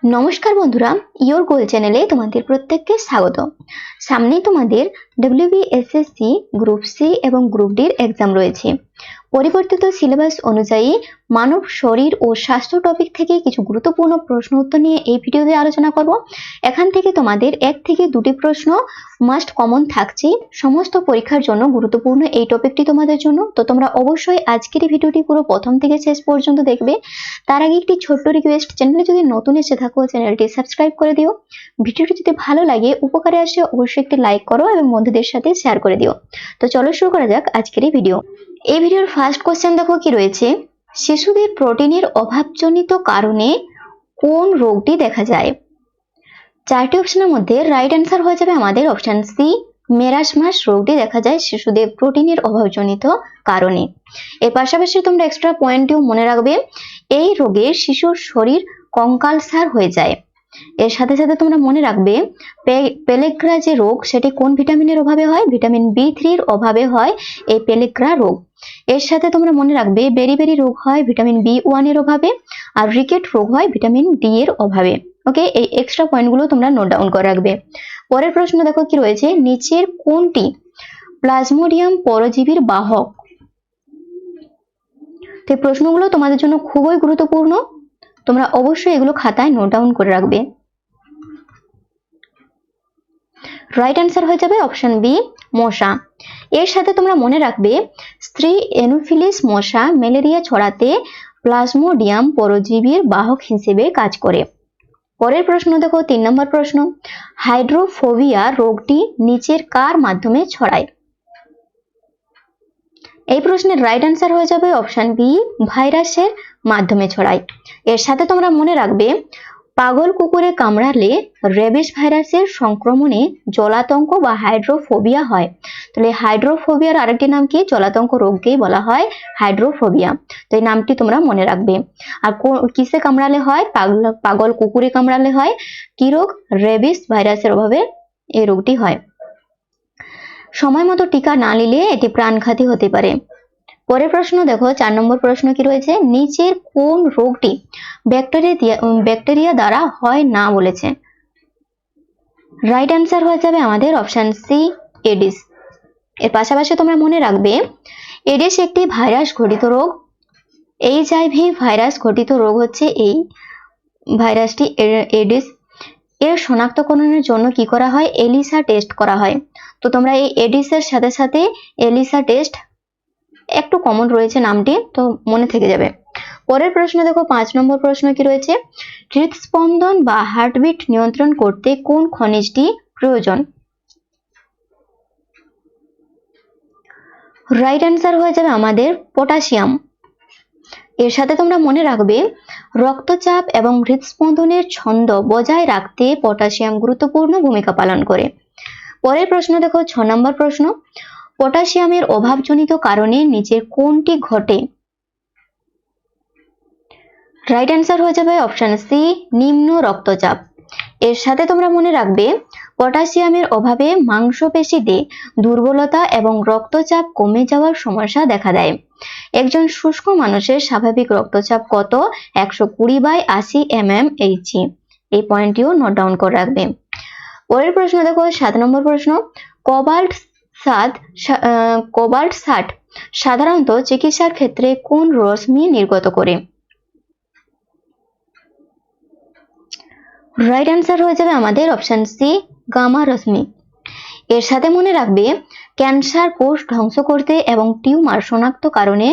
নমস্কার বন্ধুরা, ইয়োর গোল চ্যানেলে তোমাদের প্রত্যেককে স্বাগত। সামনে তোমাদের ডব্লিউবিএসএসসি গ্রুপ সি এবং গ্রুপ ডির এক্সাম রয়েছে। পরিবর্তিত সিলেবাস অনুযায়ী মানব শরীর ও স্বাস্থ্য টপিক থেকে কিছু গুরুত্বপূর্ণ প্রশ্ন উত্তর নিয়ে এই ভিডিওতে আলোচনা করব। এখান থেকে তোমাদের 1 থেকে 2টি প্রশ্ন মাস্ট কমন থাকছে। সমস্ত পরীক্ষার জন্য গুরুত্বপূর্ণ এই টপিকটি তোমাদের জন্য। তো তোমরা অবশ্যই আজকের এই ভিডিওটি পুরো প্রথম থেকে শেষ পর্যন্ত দেখবে। তার আগে একটি ছোট্ট রিকোয়েস্ট, চ্যানেলে যদি নতুন এসে থাকো চ্যানেলটি সাবস্ক্রাইব করে দিও। ভিডিওটি যদি ভালো লাগে, উপকারে আসে, অবশ্যই একটি লাইক করো এবং বন্ধুদের সাথে শেয়ার করে দিও। তো চলো শুরু করা যাক আজকের এই ভিডিও। এই ভিডিওর ফার্স্ট কোশ্চেন দেখো কি রয়েছে, শিশুদের প্রোটিনের অভাবজনিত কারণে কোন রোগটি দেখা যায়? 4টি অপশনের মধ্যে রাইট অ্যান্সার হয়ে যাবে আমাদের অপশন সি, মেরাসমাস রোগটি দেখা যায় শিশুদের প্রোটিনের অভাবজনিত কারণে। এর পাশাপাশি তোমরা এক্সট্রা পয়েন্টটিও মনে রাখবে, এই রোগে শিশুর শরীর কঙ্কালসার হয়ে যায়। এর সাথে সাথে তোমরা মনে রাখবে, পেলেগ্রা যে রোগ সেটি কোন ভিটামিনের অভাবে হয়? ভিটামিন বি3 অভাবে হয় এই পেলেগ্রা রোগ। এর সাথে তোমরা মনে রাখবে, বেরিবেরি রোগ হয় ভিটামিন বি1 এর অভাবে, আর রিকেট রোগ হয় ভিটামিন ডি এর অভাবে। ওকে, এই এক্সট্রা পয়েন্টগুলো তোমরা নোট ডাউন করে রাখবে। পরের প্রশ্ন দেখো কি রয়েছে, নিচের কোনটি প্লাজমোডিয়াম পরজীবীর বাহক? তো এই প্রশ্নগুলো তোমাদের জন্য খুবই গুরুত্বপূর্ণ, তোমরা অবশ্যই এগুলো খাতায় নোট ডাউন করে রাখবে। রাইট অ্যান্সার হয়ে যাবে অপশন বি, মশা। এর সাথে তোমরা মনে রাখবে, স্ত্রী এনোফিলিস মশা ম্যালেরিয়া ছড়াতে প্লাজমোডিয়াম পরজীবীর বাহক হিসেবে কাজ করে। পরের প্রশ্ন দেখো 3 নম্বর প্রশ্ন, হাইড্রোফোবিয়া রোগটি নিচের কার মাধ্যমে ছড়ায়? এই প্রশ্নের রাইট অ্যান্সার হয়ে যাবে অপশন বি, ভাইরাসের মাধ্যমে ছড়ায়। এর সাথে তোমরা মনে রাখবে, পাগল কুকুরে কামড়ালে রেবিস ভাইরাসের সংক্রমণে জলাতঙ্ক বা হাইড্রোফোবিয়া হয়। তাহলে হাইড্রোফোবিয়ার আরেকটি নাম কি? জলাতঙ্ক রোগকেই বলা হয় হাইড্রোফোবিয়া। তো এই নামটি তোমরা মনে রাখবে। আর কিসে কামড়ালে হয়? পাগল কুকুরে কামড়ালে হয় কি রোগ? রেবিস ভাইরাসের অভাবে এই রোগটি হয়। সময় মতো টিকা না নিলে এটি প্রাণঘাতী হতে পারে। পরের প্রশ্ন দেখো 4 নম্বর প্রশ্ন কি রয়েছে, নিচের কোন রোগটি ব্যাকটেরিয়া দ্বারা হয় না বলেছে? রাইট অ্যান্সার হয়ে যাবে আমাদের অপশন সি, এডিস। এর পাশাপাশি তোমরা মনে রাখবে, এডিস একটি ভাইরাস ঘটিত রোগ। এইচআইভি ভাইরাস ঘটিত রোগ হচ্ছে এই ভাইরাসটি এডিস। এর শনাক্তকরণের জন্য কি করা হয়? এলিসা টেস্ট করা হয়। তো তোমরা এই এডিসের সাথে সাথে এলিসা টেস্ট, একটু কমন রয়েছে নামটি, তো মনে থেকে যাবে। পরের প্রশ্ন দেখো 5 নম্বর প্রশ্ন কি রয়েছে, হৃদস্পন্দন বা হার্টবিট নিয়ন্ত্রণ করতে কোন খনিজটি প্রয়োজন? রাইট অ্যান্সার হয়ে যাবে আমাদের পটাশিয়াম। এর সাথে তোমরা মনে রাখবে, রক্তচাপ এবং হৃদস্পন্দনের ছন্দ বজায় রাখতে পটাশিয়াম গুরুত্বপূর্ণ ভূমিকা পালন করে। পরের প্রশ্ন দেখো 6 নম্বর প্রশ্ন, পটাশিয়ামের অভাবজনিত কারণে নিচের কোনটি ঘটে? রাইট অ্যান্সার হয়ে যাবে অপশন সি, নিম্ন রক্তচাপ। এর সাথে তোমরা মনে রাখবে, পটাশিয়ামের অভাবে মাংসপেশিতে দুর্বলতা এবং রক্তচাপ কমে যাওয়ার সমস্যা দেখা দেয়। একজন শুষ্ক মানুষের স্বাভাবিক রক্তচাপ কত? 120/80 mmHg। এই পয়েন্টটিও নোট ডাউন করে রাখবে। পরের প্রশ্ন দেখো 7 নম্বর প্রশ্ন, কোবাল্ট 60 সাধারণত চিকিৎসার ক্ষেত্রে কোন রশ্মি নির্গত করে? রাইট অ্যান্সার হয়ে যাবে আমাদের অপশন সি, গামা রশ্মি। এর সাথে মনে রাখবে, ক্যান্সার কোষ ধ্বংস করতে এবং টিউমার শনাক্তকরণে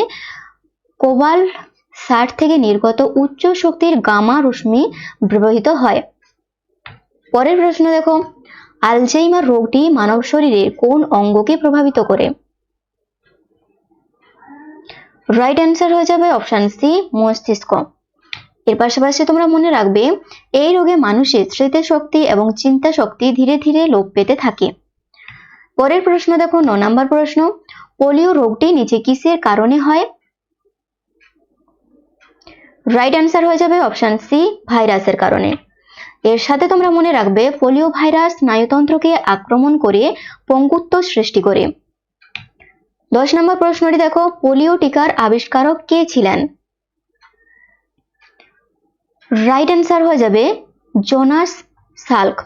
কোবাল্ট 60 থেকে নির্গত উচ্চ শক্তির গামা রশ্মি ব্যবহৃত হয়। পরের প্রশ্ন দেখো, আলঝেইমার রোগটি মানব শরীরের কোন অঙ্গকে প্রভাবিত করে? রাইট অ্যান্সার হয়ে যাবে অপশন সি, মস্তিষ্ক। এর পাশাপাশি তোমরা মনে রাখবে, এই রোগে মানুষের স্মৃতিশক্তি এবং চিন্তা শক্তি ধীরে ধীরে লোপ পেতে থাকে। পরের প্রশ্ন দেখো 9 নম্বর প্রশ্ন, পোলিও রোগটি নিচে কিসের কারণে হয়? রাইট অ্যান্সার হয়ে যাবে অপশন সি, ভাইরাসের কারণে। এর সাথে তোমরা মনে রাখবে, পোলিও ভাইরাস স্নায়ুতন্ত্রকে আক্রমণ করে পঙ্গুত্ব সৃষ্টি করে। 10 নম্বর প্রশ্নটি দেখো, পোলিও টিকার আবিষ্কারক কে ছিলেন? রাইট অ্যান্সার হয়ে যাবে জোনাস সাল্ক।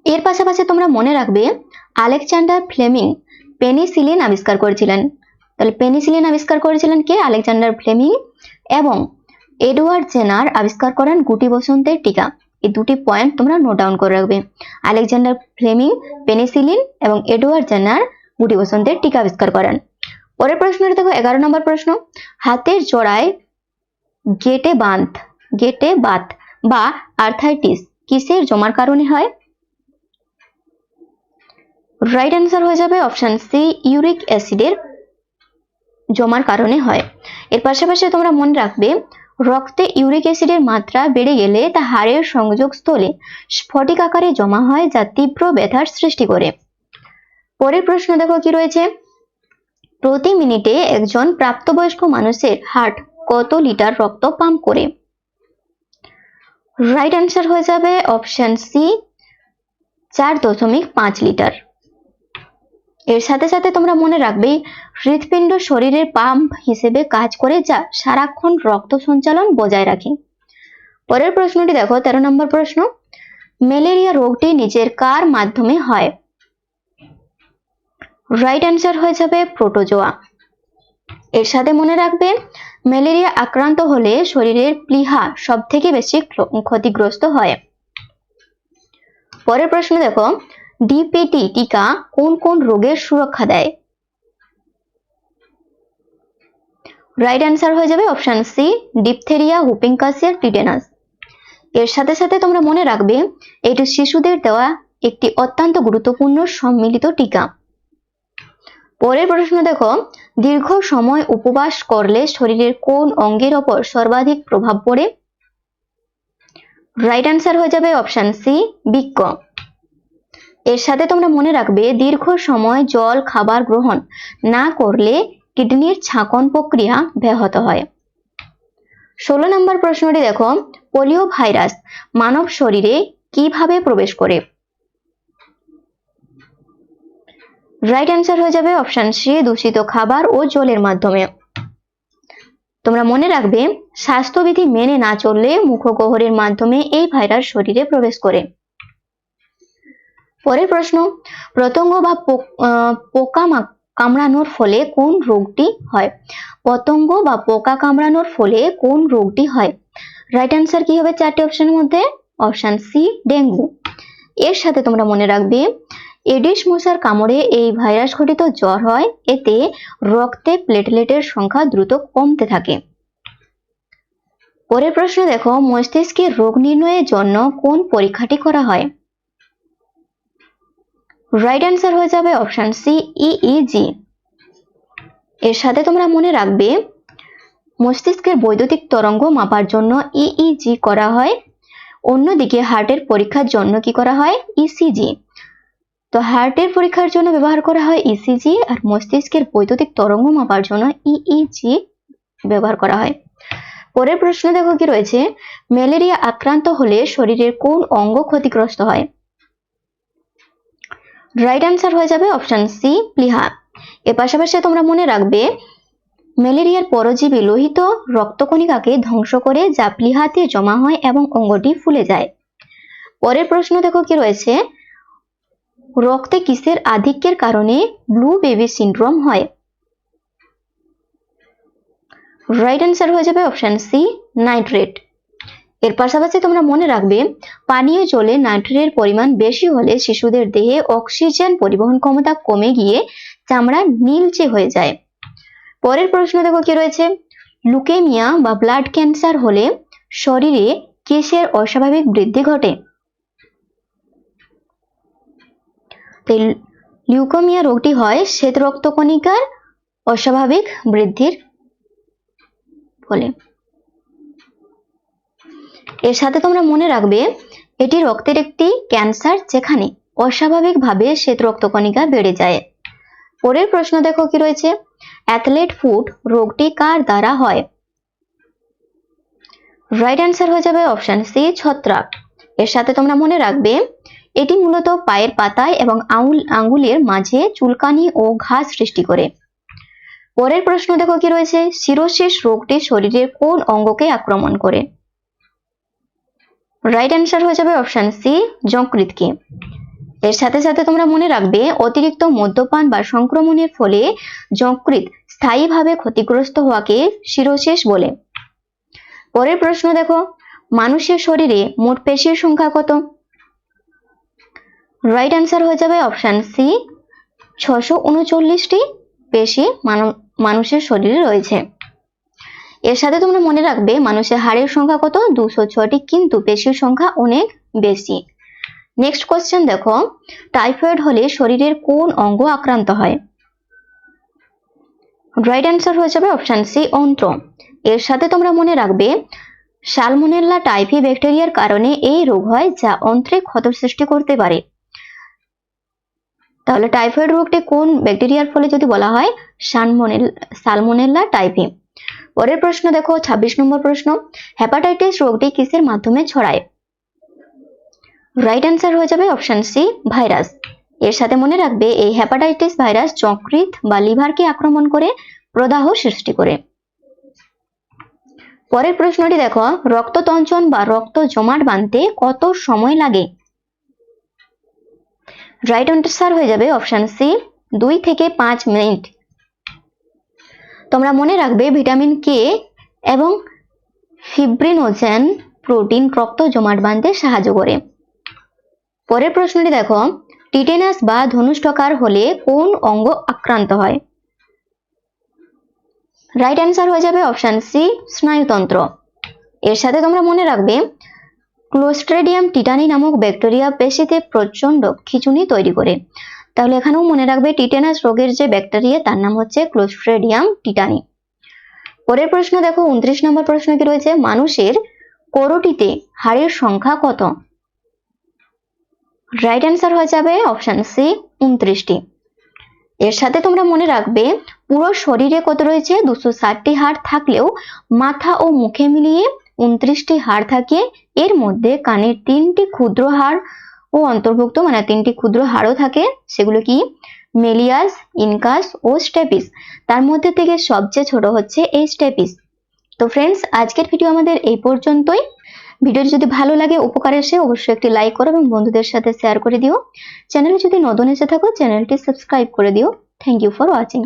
এর পাশাপাশি তোমরা মনে রাখবে আলেকজান্ডার ফ্লেমিং পেনিসিলিন আবিষ্কার করেছিলেন। তাহলে পেনিসিলিন আবিষ্কার করেছিলেন কে? Alexander Fleming. এবং এডওয়ার্ড জেনার আবিষ্কার করেন গুটি বসন্তের টিকা। এই দুটি পয়েন্ট তোমরা নোট ডাউন করে রাখবে। আলেকজান্ডার ফ্লেমিং পেনিসিলিন এবং এডওয়ার্ড জেনার গুটি বসন্তের টিকা আবিষ্কার করেন। পরের প্রশ্নটি দেখো 11 নম্বর প্রশ্ন। হাতের জোড়ায় গেটে বাত বা আর্থাইটিস কিসের জমার কারণে হয়? রাইট অ্যান্সার হয়ে যাবে অপশন সি, ইউরিক অ্যাসিডের জমার কারণে হয়। এর পাশাপাশি তোমরা মনে রাখবে রক্তে ইউরিক অ্যাসিডের মাত্রা বেড়ে গেলে তা হাড়ের সংযোগ স্থলে স্ফটিক আকারে জমা হয়, যা তীব্র ব্যথার সৃষ্টি করে। পরের প্রশ্ন দেখো কি রয়েছে। প্রতি মিনিটে একজন প্রাপ্তবয়স্ক মানুষের হার্ট কত লিটার রক্ত পাম্প করে? রাইট অ্যান্সার হয়ে যাবে অপশন সি, 4.5 লিটার। এর সাথে সাথে তোমরা মনে রাখবে হৃৎপিণ্ড শরীরের পাম্প হিসেবে কাজ করে, যা সারাক্ষণ রক্ত সঞ্চালন বজায় রাখে। পরের প্রশ্নটি দেখো 13 নম্বর প্রশ্ন। ম্যালেরিয়া রোগটি নিচের কার মাধ্যমে হয়? রাইট অ্যান্সার হয়ে যাবে প্রোটোজোয়া। এর সাথে মনে রাখবে ম্যালেরিয়া আক্রান্ত হলে শরীরের প্লীহা সব থেকে বেশি ক্ষতিগ্রস্ত হয়। পরের প্রশ্ন দেখো ডিপিটি টিকা কোন কোন রোগের সুরক্ষা দেয়? রাইট অ্যান্সার হয়ে যাবে অপশন সি, ডিপথেরিয়া, হুপিং কাশি, টিটেনাস। এর সাথে সাথে তোমরা মনে রাখবে এটি শিশুদের দেওয়া একটি অত্যন্ত গুরুত্বপূর্ণ সম্মিলিত টিকা। পরের প্রশ্ন দেখো দীর্ঘ সময় উপবাস করলে শরীরের কোন অঙ্গের ওপর সর্বাধিক প্রভাব পড়ে? রাইট অ্যান্সার হয়ে যাবে অপশন সি, বৃক্ক। এর সাথে তোমরা মনে রাখবে দীর্ঘ সময় জল খাবার গ্রহণ না করলে কিডনির ছাঁকন প্রক্রিয়া ব্যাহত হয়। 16 নম্বর প্রশ্নটি দেখো পোলিও ভাইরাস মানব শরীরে কিভাবে প্রবেশ করে? রাইট অ্যান্সার হয়ে যাবে অপশন সি, দূষিত খাবার ও জলের মাধ্যমে। তোমরা মনে রাখবে স্বাস্থ্যবিধি মেনে না চললে মুখগহ্বরের মাধ্যমে এই ভাইরাস শরীরে প্রবেশ করে। পরের প্রশ্ন পতঙ্গ বা পোকা কামড়ানোর ফলে কোন রোগটি হয়? পতঙ্গ বা পোকা কামড়ানোর ফলে কোন রোগটি হয়? রাইট অ্যান্সার কি হবে 4টি অপশনের মধ্যে? Option C, dengue. এর সাথে তোমরা মনে রাখবে এডিস মশার কামড়ে এই ভাইরাস ঘটিত জ্বর হয়, এতে রক্তে প্লেটলেটের সংখ্যা দ্রুত কমতে থাকে। পরের প্রশ্ন দেখো মস্তিষ্কের রোগ নির্ণয়ের জন্য কোন পরীক্ষাটি করা হয়? রাইট অ্যান্সার হয়ে যাবে অপশন সি, ইইজি। এর সাথে তোমরা মনে রাখবে মস্তিষ্কের বৈদ্যুতিক তরঙ্গ মাপার জন্য ইইজি করা হয়, অন্যদিকে হার্টের পরীক্ষার জন্য কি করা হয়? ইসিজি। তো হার্টের পরীক্ষার জন্য ব্যবহার করা হয় ইসিজি, আর মস্তিষ্কের বৈদ্যুতিক তরঙ্গ মাপার জন্য ইইজি ব্যবহার করা হয়। পরের প্রশ্ন দেখো কি রয়েছে ম্যালেরিয়া আক্রান্ত হলে শরীরের কোন অঙ্গ ক্ষতিগ্রস্ত হয়? রাইট অ্যান্সার হয়ে যাবে অপশন সি, প্লীহা। এর পাশাপাশি তোমরা মনে রাখবে ম্যালেরিয়ার পরজীবী লোহিত রক্তকণিকাকে ধ্বংস করে, যা প্লীহাতে জমা হয় এবং অঙ্গটি ফুলে যায়। পরের প্রশ্ন দেখো কি রয়েছে রক্তে কিসের আধিক্যের কারণে ব্লু বেবি সিন্ড্রোম হয়? রাইট অ্যান্সার হয়ে যাবে অপশন সি, নাইট্রেট। এর পাশাপাশি তোমরা মনে রাখবে পানীয় জলে নাইট্রেটের পরিমাণ বেশি হলে শিশুদের দেহে অক্সিজেন পরিবহন ক্ষমতা কমে গিয়ে চামড়া নীলচে হয়ে যায়। পরের প্রশ্ন দেখো কি রয়েছে লুকেমিয়া বা ব্লাড ক্যান্সার হলে শরীরে কিসের অস্বাভাবিক বৃদ্ধি ঘটে? লিউকেমিয়া রোগটি হয় শ্বেত রক্তকণিকার অস্বাভাবিক বৃদ্ধির ফলে। এর সাথে তোমরা মনে রাখবে এটি রক্তের একটি ক্যান্সার যেখানে অস্বাভাবিকভাবে শ্বেত রক্তকণিকা বেড়ে যায়। পরের প্রশ্ন দেখো কি রয়েছে অ্যাথলেট ফুট রোগটি কার দ্বারা হয়? রাইট অ্যান্সার হয়ে যাবে অপশন সি, ছত্রাক। এর সাথে তোমরা মনে রাখবে এটি মূলত পায়ের পাতায় এবং আঙ্গুলের মাঝে চুলকানি ও ঘা সৃষ্টি করে। পরের প্রশ্ন দেখো কি রয়েছে সিরোসিস রোগটি শরীরের কোন অঙ্গকে আক্রমণ করে? রাইট অ্যান্সার হয়ে যাবে অপশন সি, যকৃৎ কি। এর সাথে সাথে তোমরা মনে রাখবে অতিরিক্ত মদ্যপান বা সংক্রমণের ফলে যকৃৎ স্থায়ীভাবে ক্ষতিগ্রস্ত হওয়াকে সিরোসিস বলে। পরের প্রশ্ন দেখো, মানুষের শরীরে মোট পেশির সংখ্যা কত? রাইট অ্যান্সার হয়ে যাবে অপশন সি, 639টি পেশি মানুষের শরীরে রয়েছে। এর সাথে তোমরা মনে রাখবে মানুষের হাড়ের সংখ্যা কত? 206টি, কিন্তু পেশির সংখ্যা অনেক বেশি। নেক্সট কোশ্চেন দেখো, টাইফয়েড হলে শরীরের কোন অঙ্গ আক্রান্ত হয়? রাইট অ্যান্সার হয়ে যাবে অপশন সি, অন্ত্র। এর সাথে তোমরা মনে রাখবে সালমোনেল্লা টাইফি ব্যাকটেরিয়ার কারণে এই রোগ হয়, যা অন্ত্রে ক্ষত সৃষ্টি করতে পারে। তাহলে টাইফয়েড রোগটি কোন ব্যাকটেরিয়ার ফলে যদি বলা হয়? সালমোনেল্লা টাইফি। পরের প্রশ্ন দেখো, 26 নম্বর প্রশ্ন, হেপাটাইটিস রোগটি কিসের মাধ্যমে ছড়ায়? রাইট অ্যান্সার হয়ে যাবে অপশন সি, ভাইরাস। এর সাথে মনে রাখবে এই হেপাটাইটিস ভাইরাস যকৃৎ বা লিভারকে আক্রমণ করে প্রদাহ সৃষ্টি করে। পরের প্রশ্নটি দেখো, রক্ততঞ্চন বা রক্ত জমাট বাঁধতে কত সময় লাগে? রাইট অ্যান্সার হয়ে যাবে অপশন সি, 2 থেকে 5 মিনিট। তোমরা মনে রাখবে ভিটামিন কে এবং ফিব্রিনোজেন প্রোটিন রক্ত জমাট বাঁধতে সাহায্য করে। পরের প্রশ্নটি দেখো, টিটেনাস বা ধনুষ্টকার হলে কোন অঙ্গ আক্রান্ত হয়? রাইট অ্যান্সার হয়ে যাবে অপশন সি, স্নায়ুতন্ত্র। এর সাথে তোমরা মনে রাখবে ক্লোস্ট্রিডিয়াম টিটানি নামক ব্যাকটেরিয়া পেশিতে প্রচন্ড খিঁচুনি তৈরি করে। তাহলে এখানেও মনে রাখবে টিটেনাস রোগের যে ব্যাকটেরিয়া তার নাম হচ্ছে ক্লোস্ট্রিডিয়াম টিটানি। পরের প্রশ্ন দেখো, 29 নম্বর প্রশ্ন কি রয়েছে, মানুষের করোটিতে হাড়ের সংখ্যা কত? রাইট অ্যান্সার হয়ে যাবে অপশন সি, 29টি। এর সাথে তোমরা মনে রাখবে পুরো শরীরে কত রয়েছে? 260টি হাড় থাকলেও মাথা ও মুখে মিলিয়ে 29টি হাড় থাকে। এর মধ্যে কানের 3টি ক্ষুদ্র হাড় ও অন্তর্ভুক্ত, মানে 3টি ক্ষুদ্র হাড়ও থাকে। সেগুলো কি? মেলিয়াস, ইনকাস ও স্টেপিস। তার মধ্যে থেকে সবচেয়ে ছোট হচ্ছে এই স্টেপিস। তো ফ্রেন্ডস, আজকের ভিডিও আমাদের এই পর্যন্তই। ভিডিওটি যদি ভালো লাগে, উপকার আসে, অবশ্যই একটি লাইক করো এবং বন্ধুদের সাথে শেয়ার করে দিও। চ্যানেলে যদি নতুন এসে থাকো চ্যানেলটি সাবস্ক্রাইব করে দিও। Thank you for watching.